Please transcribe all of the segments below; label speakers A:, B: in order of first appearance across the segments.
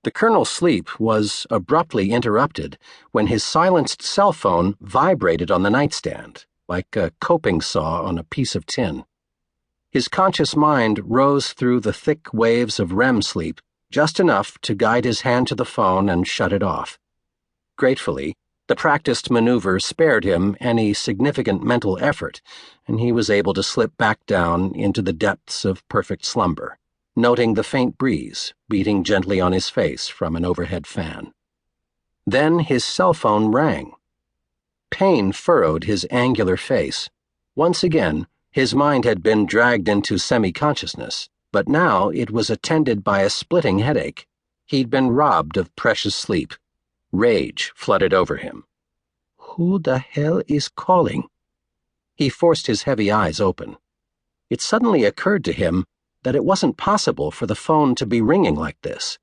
A: The colonel's sleep was abruptly interrupted when his silenced cell phone vibrated on the nightstand, like a coping saw on a piece of tin. His conscious mind rose through the thick waves of REM sleep, just enough to guide his hand to the phone and shut it off. Gratefully, the practiced maneuver spared him any significant mental effort, and he was able to slip back down into the depths of perfect slumber, noting the faint breeze beating gently on his face from an overhead fan. Then his cell phone rang. Pain furrowed his angular face. Once again, his mind had been dragged into semi-consciousness, but now it was attended by a splitting headache. He'd been robbed of precious sleep. Rage flooded over him. Who the hell is calling? He forced his heavy eyes open. It suddenly occurred to him that it wasn't possible for the phone to be ringing like this.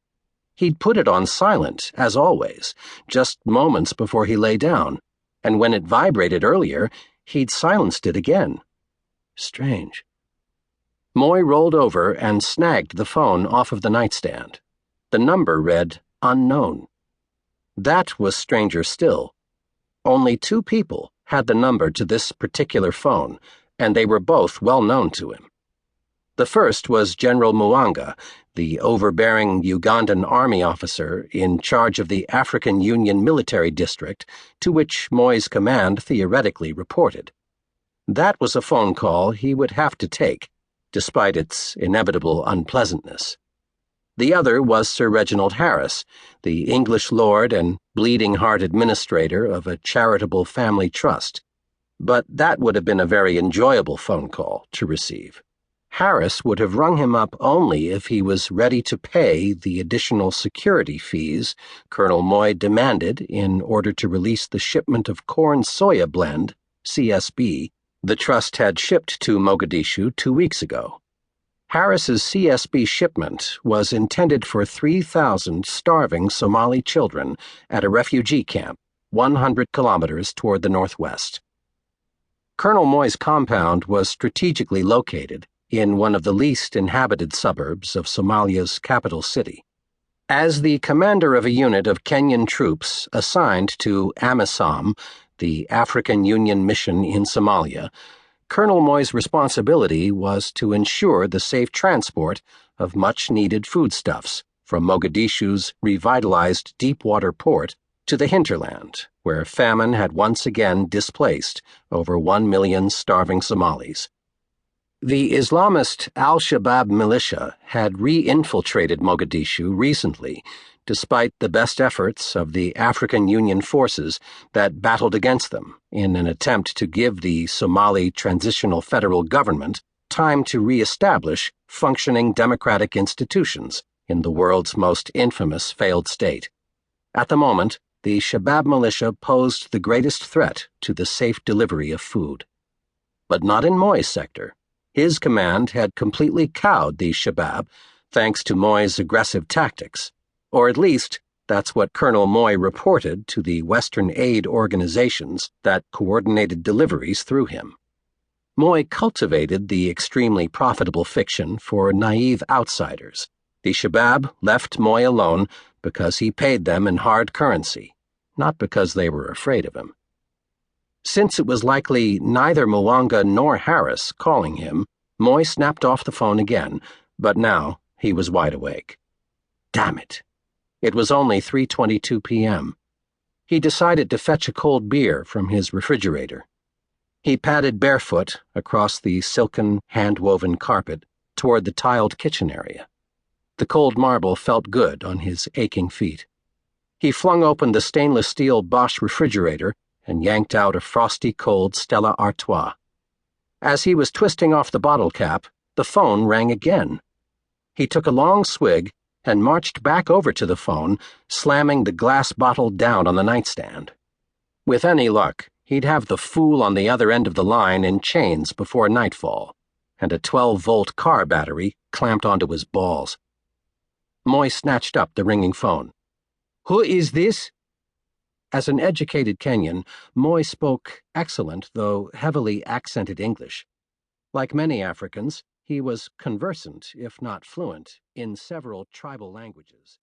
A: He'd put it on silent, as always, just moments before he lay down, and when it vibrated earlier, he'd silenced it again. Strange. Moy rolled over and snagged the phone off of the nightstand. The number read unknown. That was stranger still. Only 2 people had the number to this particular phone, and they were both well known to him. The first was General Mwanga, the overbearing Ugandan army officer in charge of the African Union Military District, to which Moy's command theoretically reported. That was a phone call he would have to take, despite its inevitable unpleasantness. The other was Sir Reginald Harris, the English lord and bleeding-heart administrator of a charitable family trust. But that would have been a very enjoyable phone call to receive. Harris would have rung him up only if he was ready to pay the additional security fees Colonel Moy demanded in order to release the shipment of corn-soya blend, CSB, the trust had shipped to Mogadishu 2 weeks ago. Harris's CSB shipment was intended for 3,000 starving Somali children at a refugee camp 100 kilometers toward the northwest. Colonel Moy's compound was strategically located in one of the least inhabited suburbs of Somalia's capital city. As the commander of a unit of Kenyan troops assigned to AMISOM, the African Union Mission in Somalia, Colonel Moy's responsibility was to ensure the safe transport of much-needed foodstuffs from Mogadishu's revitalized deep-water port to the hinterland, where famine had once again displaced over 1 million starving Somalis. The Islamist al-Shabaab militia had re-infiltrated Mogadishu recently, despite the best efforts of the African Union forces that battled against them in an attempt to give the Somali Transitional Federal Government time to re-establish functioning democratic institutions in the world's most infamous failed state. At the moment, the Shabaab militia posed the greatest threat to the safe delivery of food. But not in Moy's sector. His command had completely cowed the Shabaab thanks to Moy's aggressive tactics. Or at least, that's what Colonel Moy reported to the Western aid organizations that coordinated deliveries through him. Moy cultivated the extremely profitable fiction for naive outsiders. The Shabaab left Moy alone because he paid them in hard currency, not because they were afraid of him. Since it was likely neither Mwanga nor Harris calling him, Moy snapped off the phone again, but now he was wide awake. Damn it. It was only 3:22 p.m. He decided to fetch a cold beer from his refrigerator. He padded barefoot across the silken, hand-woven carpet toward the tiled kitchen area. The cold marble felt good on his aching feet. He flung open the stainless steel Bosch refrigerator and yanked out a frosty cold Stella Artois. As he was twisting off the bottle cap, the phone rang again. He took a long swig and marched back over to the phone, slamming the glass bottle down on the nightstand. With any luck, he'd have the fool on the other end of the line in chains before nightfall, and a 12-volt car battery clamped onto his balls. Moy snatched up the ringing phone. "Who is this?" As an educated Kenyan, Moy spoke excellent, though heavily accented English. Like many Africans, he was conversant, if not fluent, in several tribal languages.